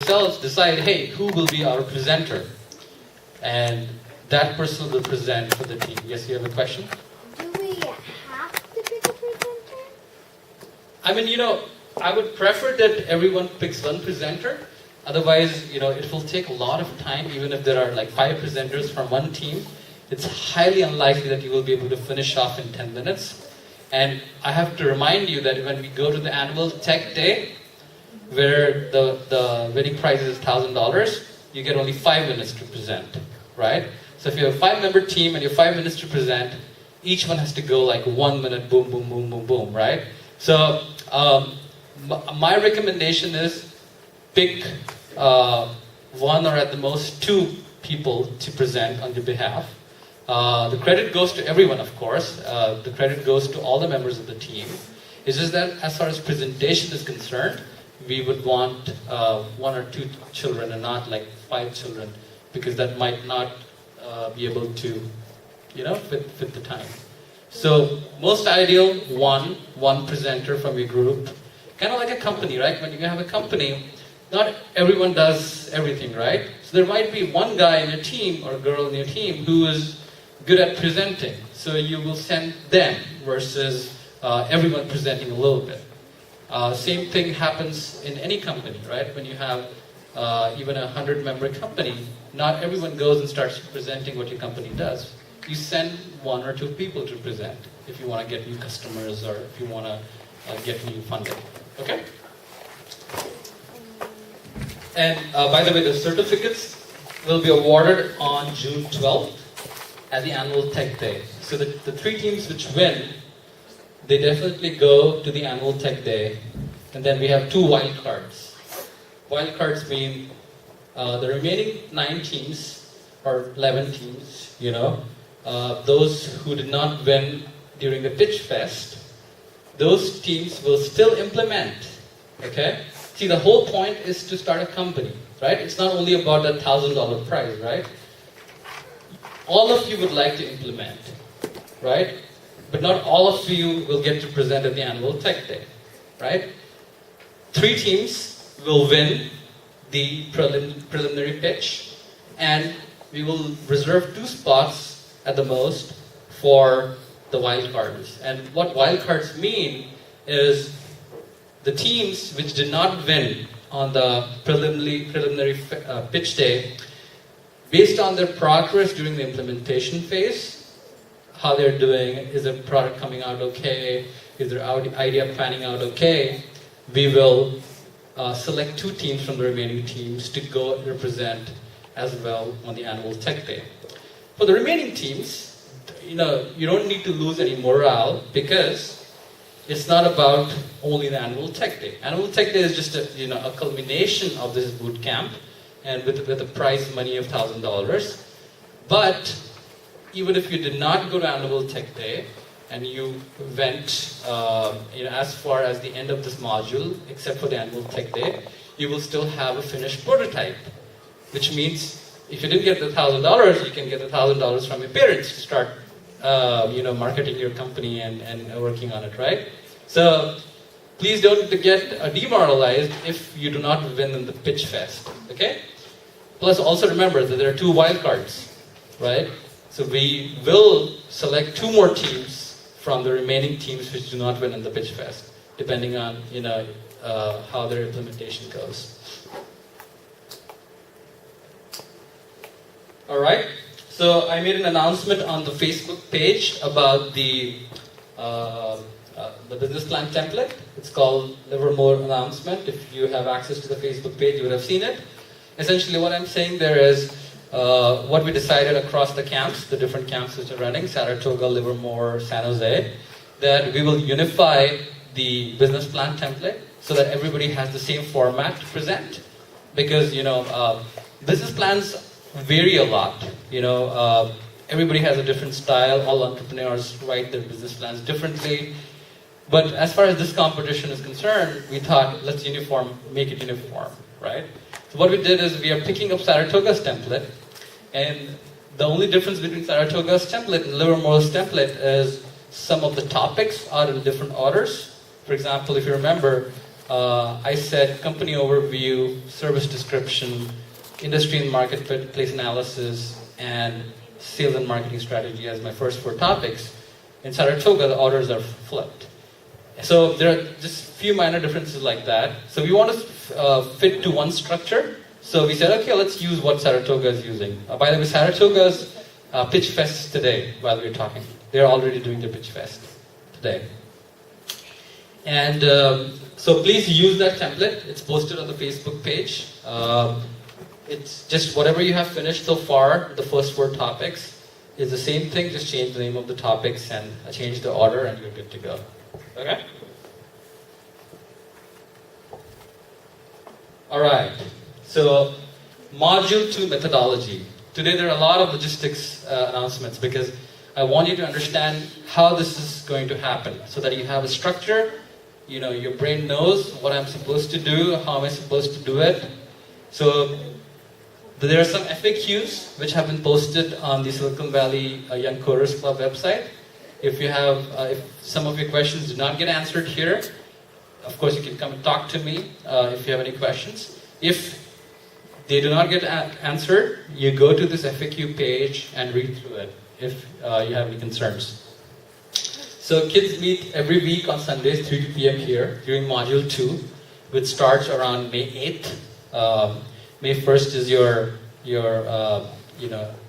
themselves decide, hey, who will be our presenter? And that person will present for the team. Yes, you have a question? Do we have to pick a presenter? I mean, I would prefer that everyone picks one presenter. Otherwise, it will take a lot of time, even if there are like 5 presenters from one team. It's highly unlikely that you will be able to finish off in 10 minutes. And I have to remind you that when we go to the annual tech day, where the winning prize is $1,000, you get only 5 minutes to present, right? So if you have a 5-member team and you have 5 minutes to present, each one has to go like 1 minute, boom, boom, boom, boom, boom, right? So my recommendation is pick one or at the most 2 people to present on your behalf. The credit goes to everyone, of course. The credit goes to all the members of the team. It's just that as far as presentation is concerned, we would want 1 or 2 children and not like 5 children, because that might not be able to, fit the time. So most ideal, one presenter from your group. Kind of like a company, right? When you have a company, not everyone does everything, right? So there might be one guy in your team or a girl in your team who is good at presenting. So you will send them versus everyone presenting a little bit. Same thing happens in any company, right? When you have even a 100-member company, not everyone goes and starts presenting what your company does. You send 1 or 2 people to present if you want to get new customers or if you want to get new funding. Okay? And by the way, the certificates will be awarded on June 12th at the annual tech day. So the 3 teams which win, they definitely go to the annual tech day. And then we have 2 wild cards. Wild cards mean the remaining 9 teams or 11 teams, those who did not win during the pitch fest, those teams will still implement. Okay? See, the whole point is to start a company, right? It's not only about that $1,000 prize, right? All of you would like to implement, right? But not all of you will get to present at the annual tech day, right? 3 teams will win the preliminary pitch, and we will reserve 2 spots at the most for the wild cards. And what wild cards mean is the teams which did not win on the preliminary pitch day, based on their progress during the implementation phase, how they're doing, is the product coming out okay, is their idea panning out okay, we will select 2 teams from the remaining teams to go represent as well on the annual tech day. For the remaining teams, you don't need to lose any morale, because it's not about only the annual tech day. Annual tech day is just a culmination of this boot camp, and with a prize money of $1,000. But even if you did not go to annual tech day and you went as far as the end of this module, except for the annual tech day, you will still have a finished prototype. Which means if you didn't get the $1,000, you can get the $1,000 from your parents to start marketing your company and working on it, right? So please don't get demoralized if you do not win in the pitch fest, okay? Plus also remember that there are 2 wild cards, right? So we will select 2 more teams from the remaining teams which do not win in the pitch fest, depending on how their implementation goes. All right. So I made an announcement on the Facebook page about the business plan template. It's called Livermore announcement. If you have access to the Facebook page, you would have seen it. Essentially, what I'm saying there is what we decided across the camps, the different camps which are running, Saratoga, Livermore, San Jose, that we will unify the business plan template so that everybody has the same format to present. Because business plans vary a lot. Everybody has a different style. All entrepreneurs write their business plans differently. But as far as this competition is concerned, we thought, let's make it uniform, right? So what we did is we are picking up Saratoga's template, and the only difference between Saratoga's template and Livermore's template is some of the topics are in different orders. For example, if you remember, I said company overview, service description, industry and marketplace analysis, and sales and marketing strategy as my first 4 topics. In Saratoga, the orders are flipped. So there are just a few minor differences like that. So we want to fit to one structure. So we said, okay, let's use what Saratoga is using. By the way, Saratoga's pitch fest today, while we're talking. They're already doing the pitch fest today. And so please use that template. It's posted on the Facebook page. It's just whatever you have finished so far, the first 4 topics, is the same thing, just change the name of the topics and change the order and you're good to go. Okay? Alright, so Module 2 methodology. Today there are a lot of logistics announcements because I want you to understand how this is going to happen so that you have a structure, you know, your brain knows what I'm supposed to do, how am I supposed to do it. So there are some FAQs which have been posted on the Silicon Valley Young Coders Club website. If you have, if some of your questions do not get answered here, of course you can come and talk to me if you have any questions. If they do not get answered, you go to this FAQ page and read through it if you have any concerns. So kids meet every week on Sundays, 3 p.m. here during Module 2, which starts around May 8th. May 1st is your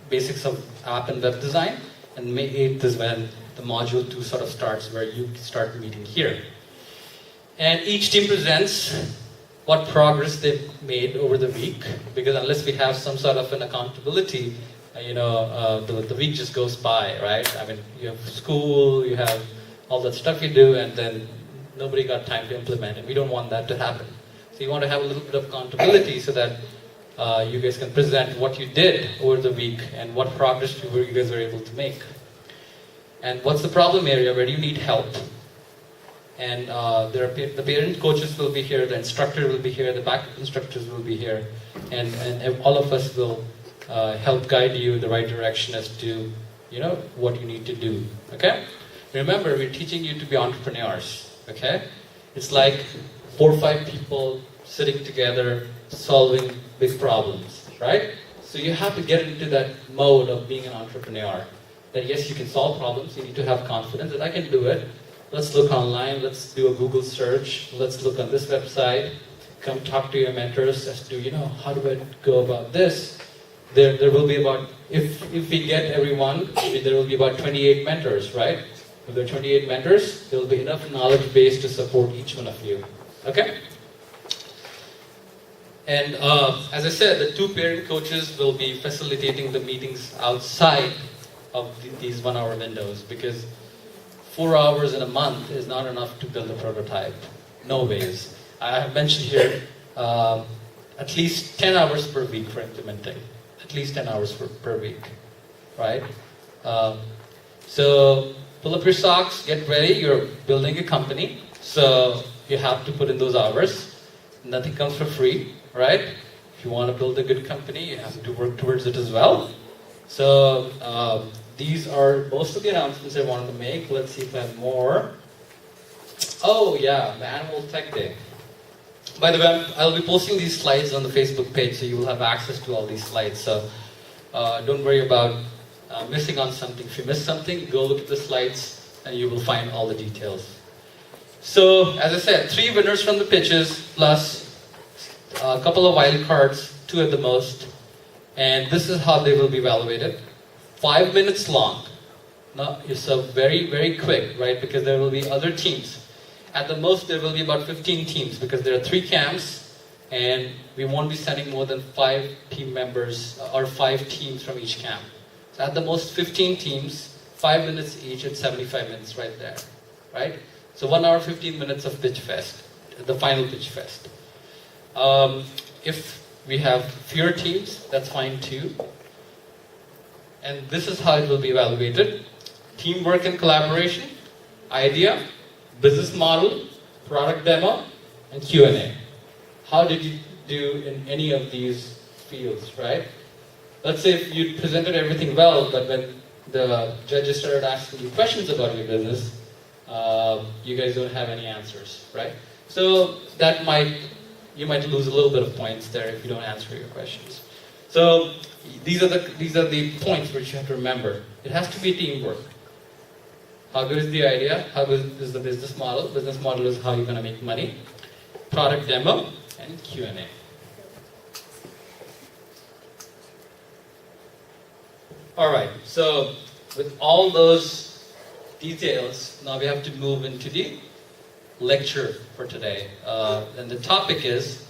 basics of app and web design, and May 8th is when the Module 2 sort of starts, where you start meeting here. And each team presents what progress they've made over the week, because unless we have some sort of an accountability, the week just goes by, right? I mean, you have school, you have all that stuff you do, and then nobody got time to implement it. We don't want that to happen. So you want to have a little bit of accountability so that you guys can present what you did over the week and what progress you guys were able to make. And what's the problem area, where do you need help? And the parent coaches will be here, the instructor will be here, the backup instructors will be here, and all of us will help guide you in the right direction as to what you need to do. Okay? Remember, we're teaching you to be entrepreneurs. Okay? It's like 4 or 5 people sitting together solving big problems, right? So you have to get into that mode of being an entrepreneur. That yes, you can solve problems, you need to have confidence that I can do it. Let's look online, let's do a Google search, let's look on this website, come talk to your mentors as to, how do I go about this? There will be about, if we get everyone, there will be about 28 mentors, right? If there are 28 mentors, there will be enough knowledge base to support each one of you. Okay? And as I said, the 2 parent coaches will be facilitating the meetings outside of these 1-hour windows, because 4 hours in a month is not enough to build a prototype. No ways. I have mentioned here at least 10 hours per week for implementing. At least 10 hours per week, right? So pull up your socks, get ready. You're building a company, so you have to put in those hours. Nothing comes for free, right? If you want to build a good company, you have to work towards it as well. So these are most of the announcements I wanted to make. Let's see if I have more. Oh yeah, the annual tech day. By the way, I'll be posting these slides on the Facebook page, so you will have access to all these slides. So don't worry about missing on something. If you miss something, go look at the slides and you will find all the details. So, as I said, 3 winners from the pitches, plus a couple of wild cards, 2 at the most. And this is how they will be evaluated. 5 minutes long. Now, it's a very, very quick, right? Because there will be other teams. At the most, there will be about 15 teams, because there are 3 camps, and we won't be sending more than 5 team members, or 5 teams from each camp. So at the most, 15 teams, 5 minutes each, and 75 minutes right there, right? So 1 hour, 15 minutes of pitch fest, the final pitch fest. If we have fewer teams, that's fine too. And this is how it will be evaluated. Teamwork and collaboration, idea, business model, product demo, and Q&A. How did you do in any of these fields, right? Let's say if you presented everything well, but when the judges started asking you questions about your business, you guys don't have any answers, right? So you might lose a little bit of points there if you don't answer your questions. So these are the points which you have to remember. It has to be teamwork. How good is the idea? How good is the business model? Business model is how you're going to make money. Product demo and Q&A. Alright, so with all those details, now we have to move into the lecture for today. And the topic is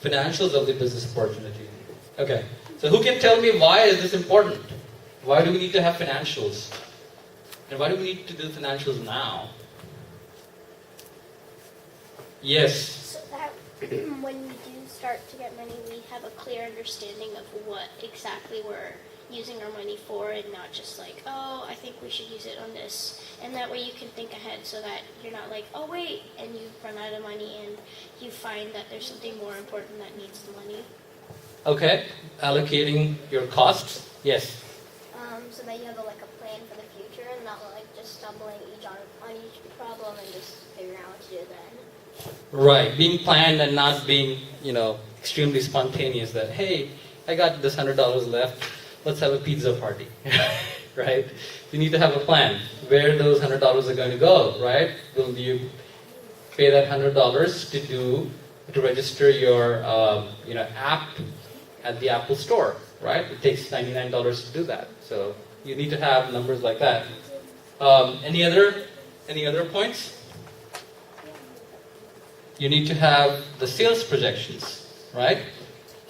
financials of the business opportunity. Okay, so who can tell me why is this important? Why do we need to have financials? And why do we need to do financials now? Yes? So that when we do start to get money, we have a clear understanding of what exactly we're using our money for, and not just like, oh, I think we should use it on this. And that way you can think ahead so that you're not like, oh wait, and you run out of money and you find that there's something more important that needs the money. Okay, allocating your costs. Yes? So that you have like a plan for the future and not like just stumbling on each problem and just figuring out what to do then. Right, being planned and not being, extremely spontaneous that, hey, I got this $100 left, let's have a pizza party, right? You need to have a plan where those $100 are going to go, right? Will you pay that $100 to register your, app at the Apple Store, right? It takes $99 to do that, so you need to have numbers like that. Any other points? You need to have the sales projections, right?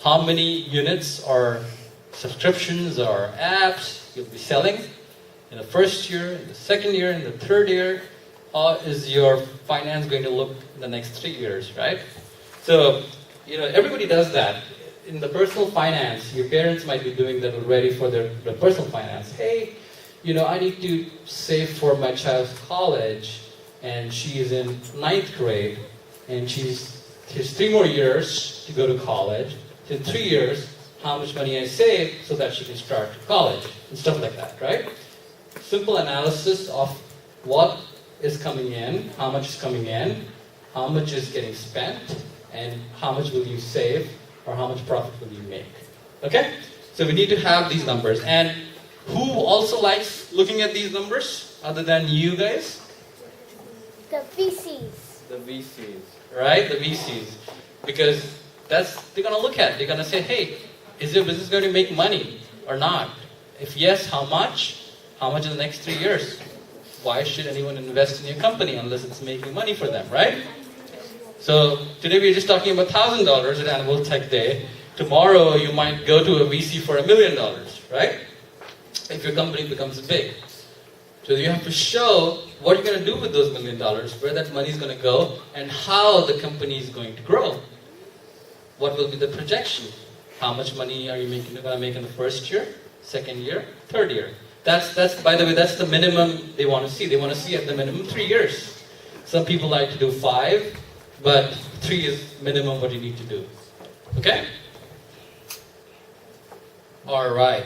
How many units or subscriptions or apps you'll be selling in the first year, in the second year, in the third year. How is your finance going to look in the next 3 years, right? So, everybody does that. In the personal finance, your parents might be doing that already for their personal finance. Hey, I need to save for my child's college, and she is in 9th grade, and she's 3 more years to go to college. So in 3 years, how much money I save so that she can start college, and stuff like that, right? Simple analysis of what is coming in, how much is coming in, how much is getting spent, and how much will you save, or how much profit will you make. Okay? So we need to have these numbers. And who also likes looking at these numbers, other than you guys? The VCs. The VCs, right? The VCs. Because they're going to look at it. They're going to say, hey, is your business going to make money or not? If yes, how much? How much in the next 3 years? Why should anyone invest in your company unless it's making money for them, right? So today we're just talking about $1,000 at Annual Tech Day. Tomorrow you might go to a VC for $1 million, right? If your company becomes big. So you have to show what you're going to do with those $1 million, where that money is going to go, and how the company is going to grow. What will be the projection? How much money are you going to make in the first year, second year, third year? That's by the way, that's the minimum they want to see. They want to see at the minimum 3 years. Some people like to do 5, but 3 is minimum what you need to do. Okay? All right.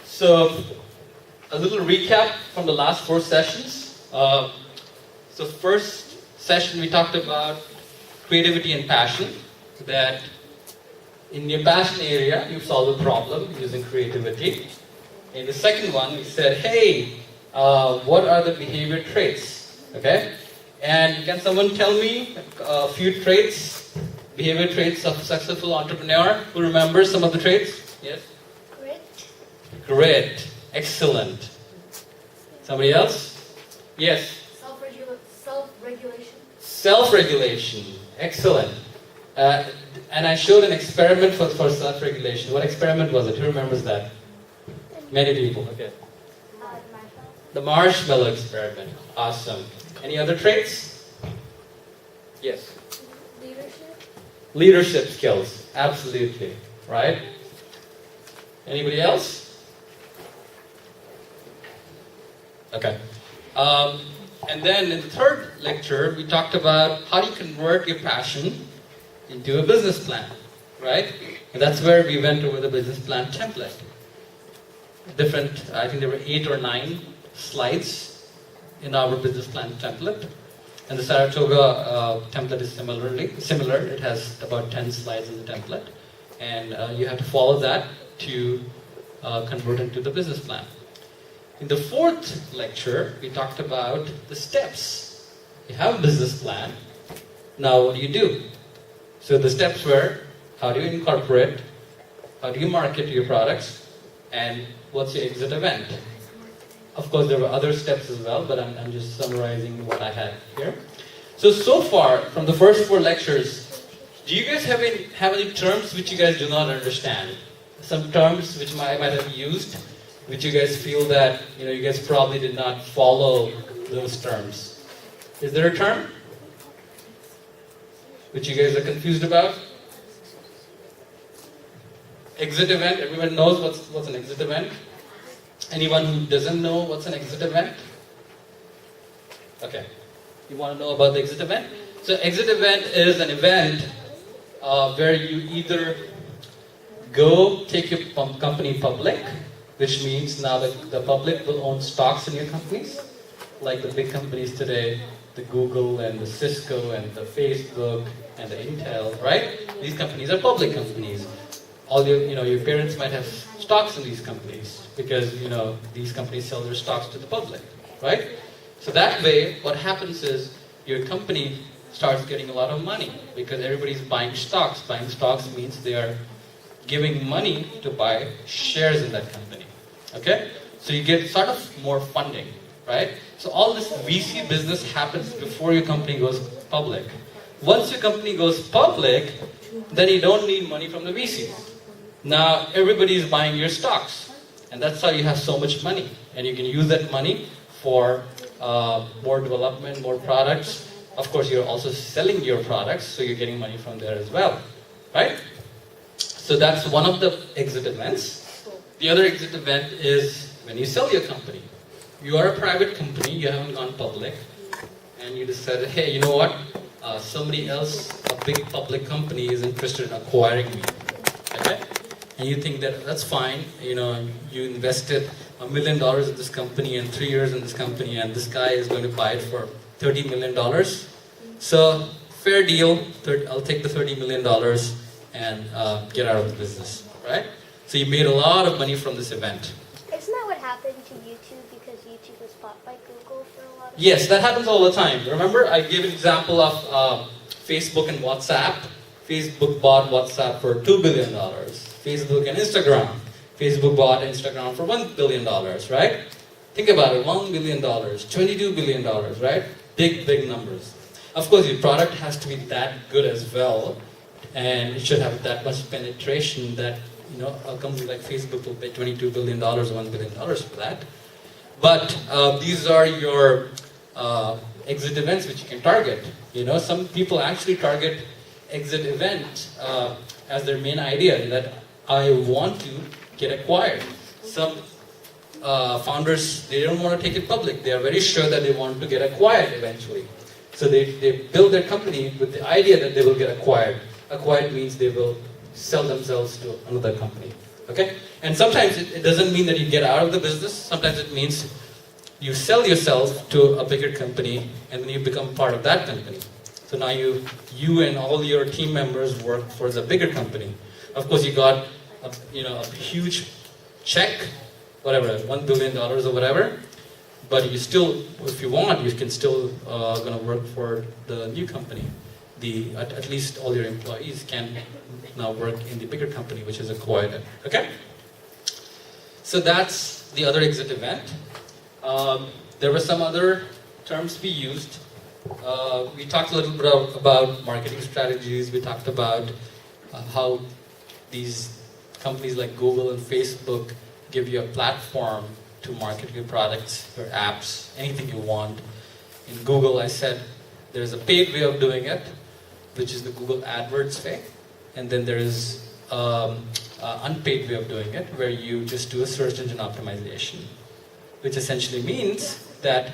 So, a little recap from the last 4 sessions. So first session we talked about creativity and passion. That in your passion area, you solve a problem using creativity. In the second one, we said, hey, what are the behavior traits? Okay? And can someone tell me a few traits, behavior traits of a successful entrepreneur? Who remembers some of the traits? Yes? Grit. Excellent. Somebody else? Yes? Self-regulation. Self-regulation. Excellent. And I showed an experiment for self-regulation. What experiment was it? Who remembers that? Many people. Okay. The marshmallow experiment. Awesome. Any other traits? Yes. Leadership skills. Absolutely. Right? Anybody else? Okay. And then in the third lecture, we talked about how do you convert your passion into a business plan, right? And that's where we went over the business plan template. I think there were 8 or 9 slides in our business plan template. And the Saratoga template is similar. It has about 10 slides in the template. And you have to follow that to convert into the business plan. In the fourth lecture, we talked about the steps. You have a business plan. Now what do you do? So the steps were, how do you incorporate, how do you market your products, and what's your exit event? Of course, there were other steps as well, but I'm just summarizing what I had here. So far, from the first 4 lectures, do you guys have any terms which you guys do not understand? Some terms which I might have used, which you guys feel that you guys probably did not follow those terms. Is there a term which you guys are confused about? Exit event, everyone knows what's an exit event? Anyone who doesn't know what's an exit event? Okay. You want to know about the exit event? So exit event is an event where you either go take your company public, which means now the public will own stocks in your companies, like the big companies today, the Google and the Cisco and the Facebook and the Intel, right? These companies are public companies. All your parents might have stocks in these companies because these companies sell their stocks to the public, right? So that way, what happens is your company starts getting a lot of money because everybody's buying stocks. Buying stocks means they are giving money to buy shares in that company. Okay? So you get sort of more funding, right? So all this VC business happens before your company goes public. Once your company goes public, then you don't need money from the VCs. Now everybody is buying your stocks, and that's how you have so much money, and you can use that money for more development, more products. Of course, you're also selling your products, so you're getting money from there as well, right? So that's one of the exit events. The other exit event is when you sell your company. You are a private company, you haven't gone public, and you decided, hey, you know what? Somebody else, a big public company, is interested in acquiring me. Okay? And you think that that's fine. You invested $1 million in this company and 3 years in this company, and this guy is going to buy it for $30 million. So, fair deal. I'll take the $30 million and get out of the business, right? So you made a lot of money from this event. Isn't that what happened to YouTube because YouTube was bought by Google for a lot of Yes, that happens all the time. Remember, I gave an example of Facebook and WhatsApp. Facebook bought WhatsApp for $2 billion. Facebook and Instagram. Facebook bought Instagram for $1 billion, right? Think about it, $1 billion, $22 billion, right? Big numbers. Of course, your product has to be that good as well, and it should have that much penetration that, a company like Facebook will pay $22 billion, $1 billion for that. But these are your exit events which you can target. Some people actually target exit event as their main idea, that I want to get acquired. Some founders, they don't want to take it public. They are very sure that they want to get acquired eventually. So they build their company with the idea that they will get acquired. Acquired means they will sell themselves to another company. Okay? And sometimes it doesn't mean that you get out of the business. Sometimes it means you sell yourself to a bigger company and then you become part of that company. So now you and all your team members work for the bigger company. Of course, you got a huge check, whatever, $1 billion or whatever. But you still, if you want, you can still gonna work for the new company. At least all your employees can now work in the bigger company, which is acquired. Okay? So that's the other exit event. There were some other terms we used. We talked a little bit about marketing strategies. We talked about how these companies like Google and Facebook give you a platform to market your products, your apps, anything you want. In Google, I said there's a paid way of doing it, which is the Google AdWords way. And then there is an unpaid way of doing it, where you just do a search engine optimization, which essentially means that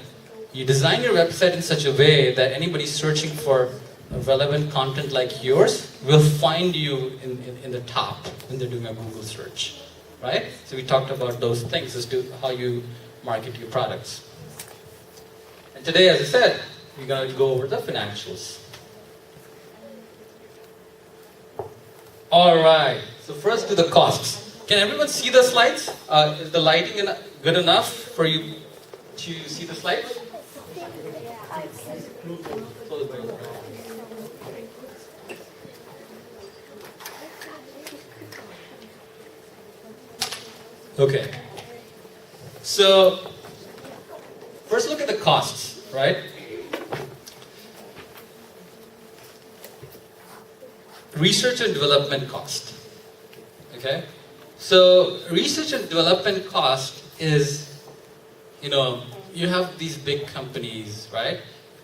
you design your website in such a way that anybody searching for relevant content like yours will find you in the top when they're doing a Google search, right? So we talked about those things as to how you market your products. And today, as I said, we're going to go over the financials. Alright, so first to the costs. Can everyone see the slides? Is the lighting good enough for you to see the slides? Okay. So, first look at the costs, right? Research and development cost. Okay? So, research and development cost is, you have these big companies, right?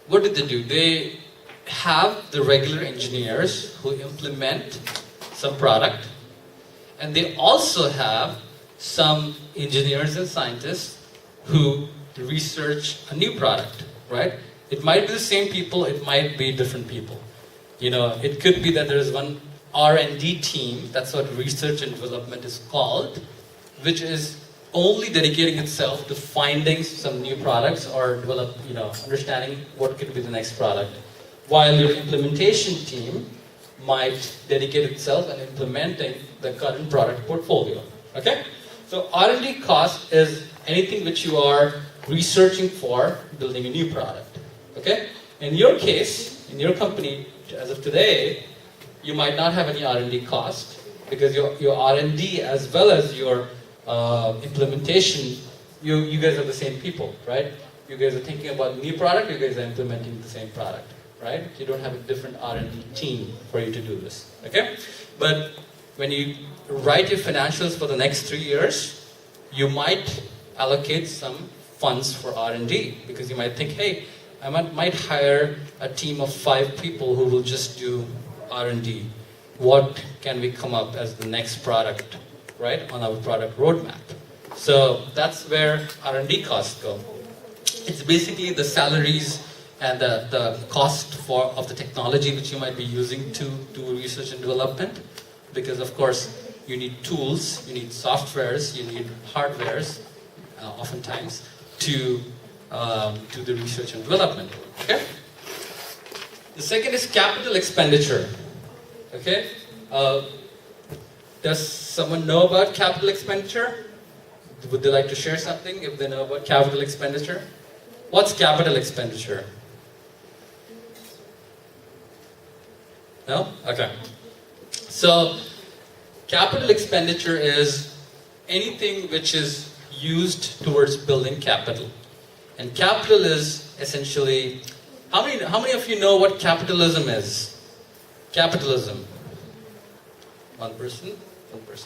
What do? They have the regular engineers who implement some product, and they also have some engineers and scientists who research a new product, right? It might be the same people, it might be different people. It could be that there is one R&D team, that's what research and development is called, which is only dedicating itself to finding some new products or understanding what could be the next product. While your implementation team might dedicate itself and implementing the current product portfolio. Okay? So R&D cost is anything which you are researching for building a new product. Okay? In your case, in your company, as of today, you might not have any R&D cost because your R&D as well as your implementation, you guys are the same people, right? You guys are thinking about a new product, you guys are implementing the same product, right? You don't have a different R&D team for you to do this, okay? But when you write your financials for the next 3 years, you might allocate some funds for R&D because you might think, hey, I might hire a team of 5 people who will just do R&D. What can we come up as the next product, right, on our product roadmap? So that's where R&D costs go. It's basically the salaries and the cost of the technology which you might be using to do research and development. Because of course, you need tools, you need softwares, you need hardwares, oftentimes, to do the research and development. Okay? The second is capital expenditure. Okay? Does someone know about capital expenditure? Would they like to share something if they know about capital expenditure? What's capital expenditure? No? Okay. So, capital expenditure is anything which is used towards building capital. And capital is essentially, how many of you know what capitalism is? Capitalism. One person,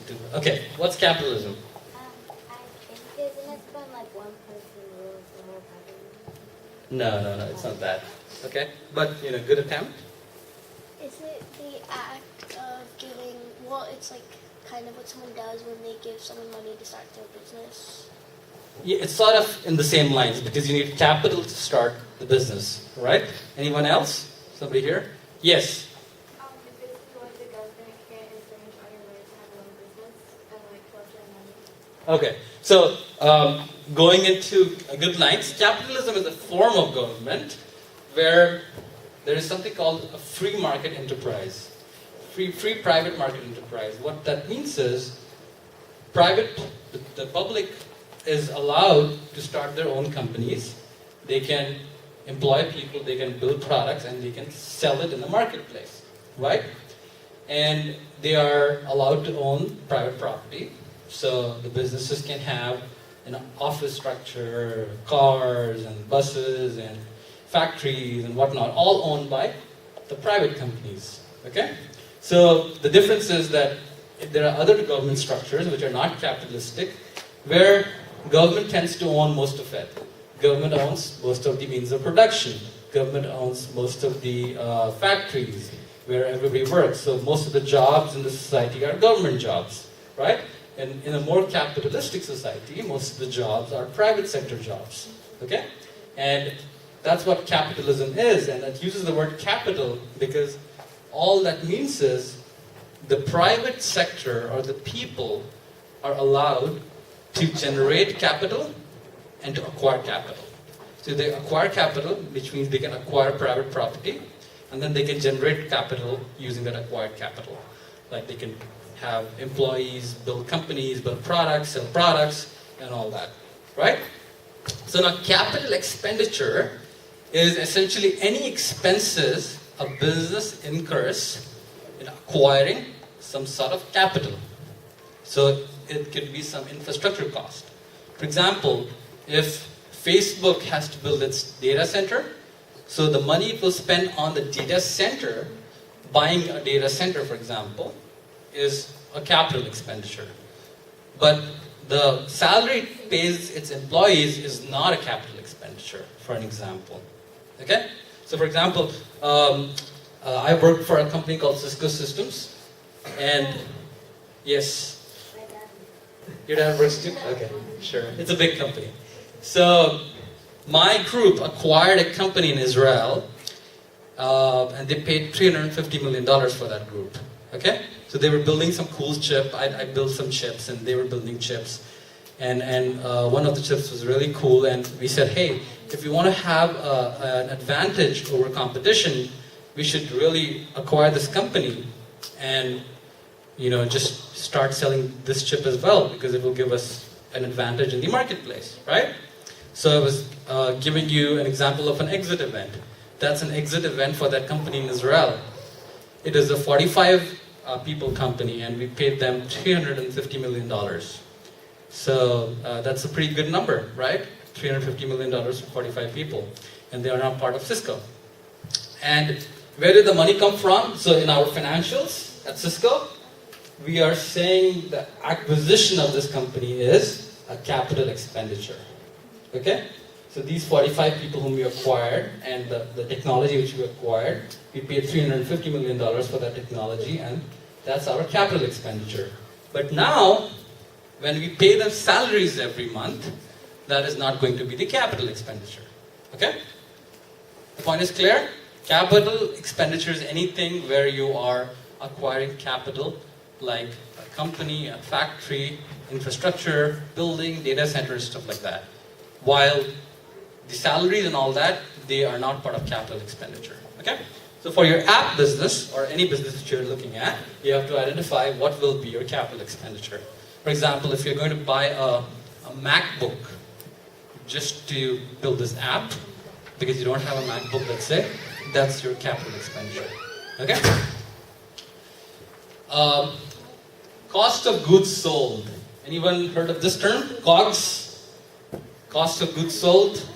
two. Okay, what's capitalism? I think isn't it when like one person rules the whole government? No, it's not that. Okay, but good attempt. Is it the act of giving, it's like kind of what someone does when they give someone money to start their business? Yeah, it's sort of in the same lines because you need capital to start the business, right? Anyone else? Somebody here? Yes. It's basically like the government can't infringe on your right to have your own business and like collect your money. Okay, so going into good lines, capitalism is a form of government where there is something called a free market enterprise, free private market enterprise. What that means is the public is allowed to start their own companies. They can employ people, they can build products, and they can sell it in the marketplace, right? And they are allowed to own private property. So the businesses can have an office structure, cars and buses and factories and whatnot, all owned by the private companies, okay? So the difference is that there are other government structures which are not capitalistic, where government tends to own most of it. Government owns most of the means of production. Government owns most of the factories where everybody works. So most of the jobs in the society are government jobs, right? And in a more capitalistic society, most of the jobs are private sector jobs, okay? And that's what capitalism is, and it uses the word capital because all that means is the private sector or the people are allowed to generate capital and to acquire capital. So they acquire capital, which means they can acquire private property, and then they can generate capital using that acquired capital. Like they can have employees build companies, build products, sell products, and all that, right? So now capital expenditure is essentially any expenses a business incurs in acquiring some sort of capital. So it could be some infrastructure cost. For example, if Facebook has to build its data center, so the money it will spend on the data center, buying a data center, for example, is a capital expenditure. But the salary it pays its employees is not a capital expenditure, for an example. Okay? So for example, I worked for a company called Cisco Systems, and yes, your dad works too? Okay, sure. It's a big company. So my group acquired a company in Israel, and they paid $350 million for that group. Okay? So they were building some cool chip. I built some chips, and they were building chips. And one of the chips was really cool, and we said, hey, if we want to have an advantage over competition, we should really acquire this company and just start selling this chip as well, because it will give us an advantage in the marketplace, right? So I was giving you an example of an exit event. That's an exit event for that company in Israel. It is a 45 people company, and we paid them $350 million. So that's a pretty good number, right? $350 million for 45 people. And they are now part of Cisco. And where did the money come from? So in our financials at Cisco, we are saying the acquisition of this company is a capital expenditure. Okay? So these 45 people whom we acquired and the technology which we acquired, we paid $350 million for that technology, and that's our capital expenditure. But now, when we pay them salaries every month, that is not going to be the capital expenditure. Okay? The point is clear? Capital expenditure is anything where you are acquiring capital, like a company, a factory, infrastructure, building, data centers, stuff like that. While the salaries and all that, they are not part of capital expenditure. Okay? So for your app business, or any business that you're looking at, you have to identify what will be your capital expenditure. For example, if you're going to buy a MacBook just to build this app, because you don't have a MacBook, let's say, that's your capital expenditure. Okay? Cost of goods sold. Anyone heard of this term? COGS? Cost of goods sold?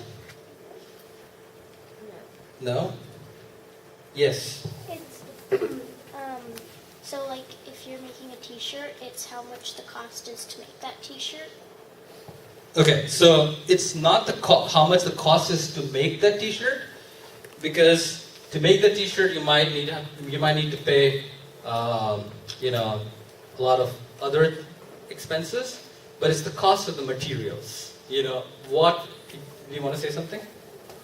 No? Yes? It's, so like if you're making a t-shirt, it's how much the cost is to make that t-shirt? Okay, so it's not how much the cost is to make that t-shirt, because to make the t-shirt you might need to pay a lot of other expenses, but it's the cost of the materials. Do you want to say something?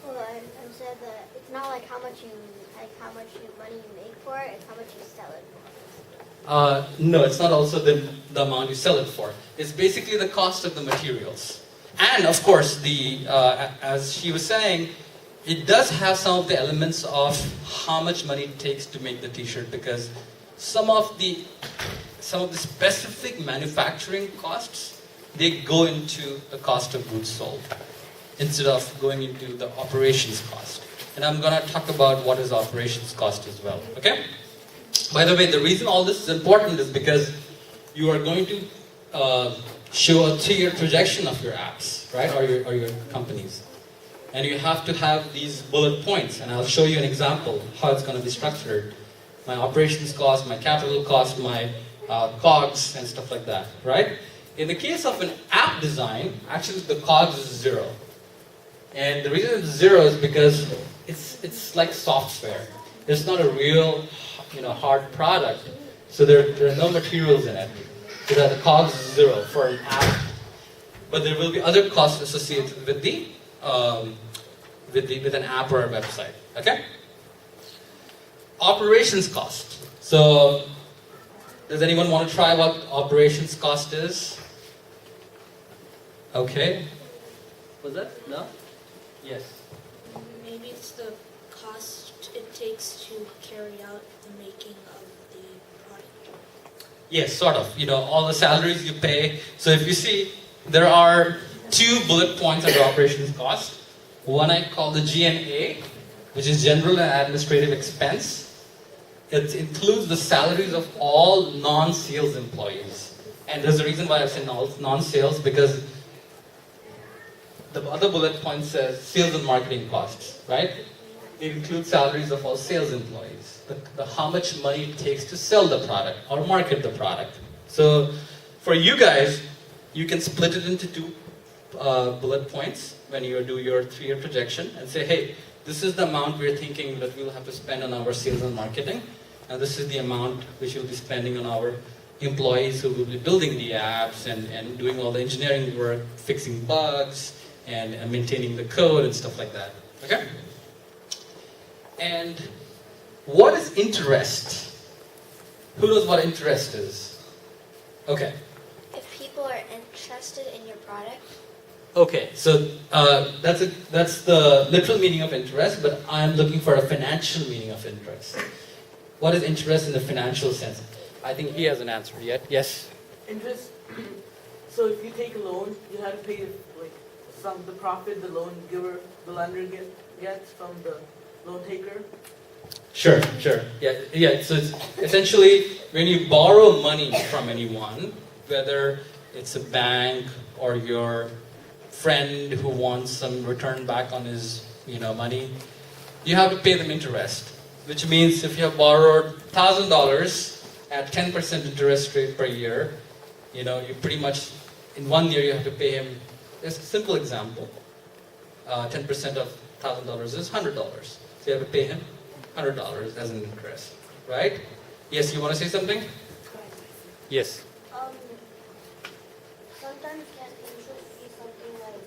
Well, I said that it's not like how much money you make for it, it's how much you sell it for. No, it's not also the amount you sell it for. It's basically the cost of the materials. And of course, as she was saying, it does have some of the elements of how much money it takes to make the t-shirt, because some of the specific manufacturing costs, they go into the cost of goods sold instead of going into the operations cost. And I'm going to talk about what is operations cost as well. Okay? By the way, the reason all this is important is because you are going to show a 3-year projection of your apps, right? Or your companies. And you have to have these bullet points. And I'll show you an example how it's going to be structured. My operations cost, my capital cost, my COGS, and stuff like that, right? In the case of an app design, actually the COGS is 0. And the reason it's 0 is because it's like software. It's not a real, hard product. So there are no materials in it. So that the COGS is 0 for an app. But there will be other costs associated with an app or a website. Okay? Operations cost. So, does anyone want to try what operations cost is? Okay. Was that? No? Yes. Maybe it's the cost it takes to carry out the making of the product. Yes, sort of. All the salaries you pay. So if you see, there are 2 bullet points under operations cost. One I call the G&A, which is general and administrative expense. It includes the salaries of all non-sales employees. And there's a reason why I've said non-sales, because the other bullet point says sales and marketing costs, right? It includes salaries of all sales employees. How much money it takes to sell the product or market the product. So for you guys, you can split it into 2 bullet points when you do your 3-year projection and say, hey, this is the amount we're thinking that we'll have to spend on our sales and marketing, and this is the amount which we'll be spending on our employees who will be building the apps and doing all the engineering work, fixing bugs, and maintaining the code and stuff like that. Okay? And what is interest? Who knows what interest is? Okay. If people are interested in your product. Okay, so that's the literal meaning of interest, but I'm looking for a financial meaning of interest. What is interest in the financial sense? I think he hasn't answered yet. Yes? Interest. So if you take a loan, you have to pay the profit the loan giver, the lender gets from the loan taker. Sure. Yeah. So it's essentially, when you borrow money from anyone, whether it's a bank or your friend who wants some return back on his money, you have to pay them interest. Which means if you have borrowed $1,000 at 10% interest rate per year, you pretty much in 1 year you have to pay him. Just a simple example. 10% of $1,000 is $100. So you have to pay him $100 as an interest, right? Yes, you want to say something? Yes. Sometimes can interest be something like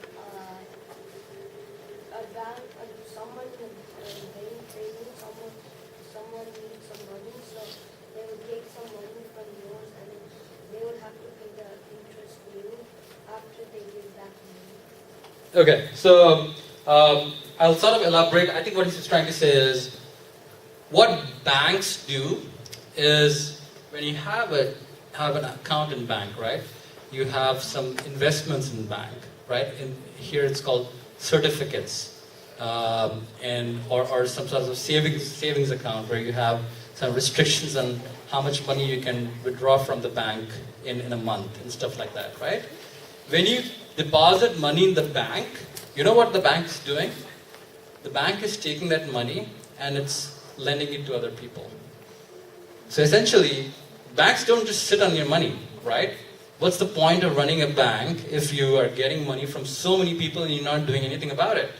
a bank, someone in a bank trading, someone needs some money, so they would take some money from yours and they would have to pay the interest to you after they give back money. Okay, so I'll sort of elaborate. I think what he's trying to say is, what banks do is, when you have an account in bank, right? You have some investments in bank, right? And here it's called certificates, or some sort of savings account where you have some restrictions on how much money you can withdraw from the bank in a month and stuff like that, right? When you deposit money in the bank, you know what the bank is doing? The bank is taking that money and it's lending it to other people. So essentially, banks don't just sit on your money, right? What's the point of running a bank if you are getting money from so many people and you're not doing anything about it?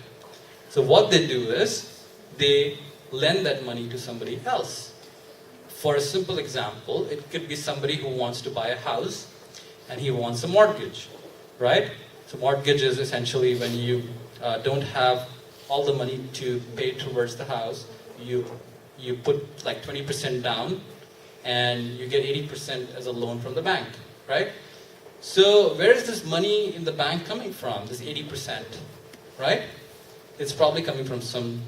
So what they do is, they lend that money to somebody else. For a simple example, it could be somebody who wants to buy a house and he wants a mortgage, right? So mortgage is essentially when you don't have all the money to pay towards the house, you put like 20% down and you get 80% as a loan from the bank, right? So where is this money in the bank coming from, this 80%, right? It's probably coming from some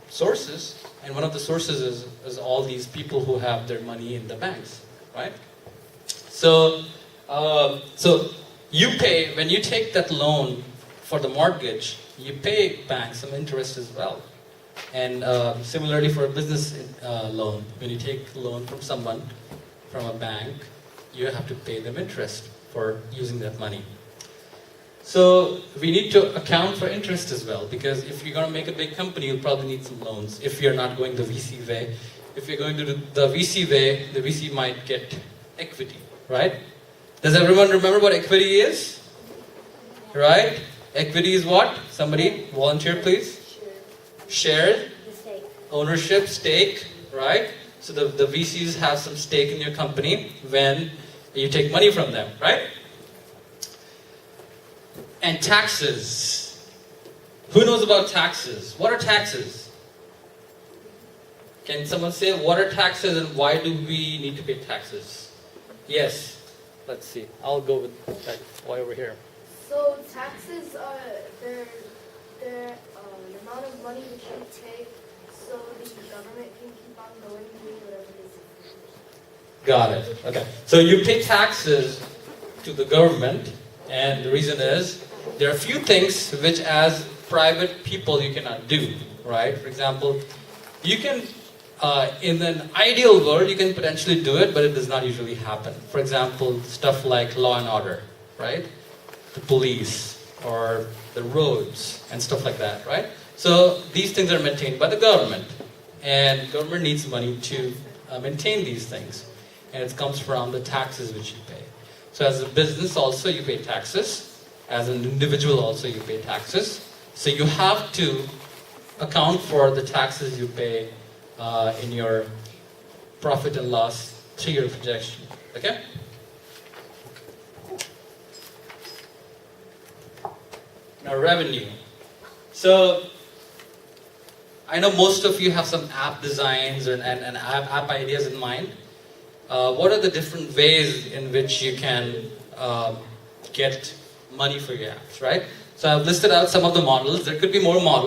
sources, and one of the sources is all these people who have their money in the banks, right? So you pay, when you take that loan for the mortgage, you pay banks some interest as well. And similarly for a business loan, when you take a loan from someone, from a bank, you have to pay them interest for using that money. So we need to account for interest as well, because if you're going to make a big company, you'll probably need some loans if you're not going the VC way. If you're going to do the VC way, the VC might get equity, right? Does everyone remember what equity is? Right? Equity is what? Somebody volunteer, please. Shared. Ownership, stake, right? So the VCs have some stake in your company when you take money from them, right? And taxes. Who knows about taxes? What are taxes? Can someone say what are taxes and why do we need to pay taxes? Yes. Let's see. I'll go with that. Why over here? So taxes are they're amount of money which you take so the government can keep on going doing whatever they say. Got it. Okay. So you pay taxes to the government, and the reason is there are a few things which as private people you cannot do, right? For example, you can, in an ideal world, you can potentially do it, but it does not usually happen. For example, stuff like law and order, right? The police or the roads and stuff like that, right? So these things are maintained by the government, and government needs money to maintain these things, and it comes from the taxes which you pay. So as a business also you pay taxes, as an individual also you pay taxes. So you have to account for the taxes you pay in your profit and loss 3-year projection. Okay? Now revenue. So I know most of you have some app designs and app ideas in mind. What are the different ways in which you can get money for your apps, right? So I've listed out some of the models. There could be more models.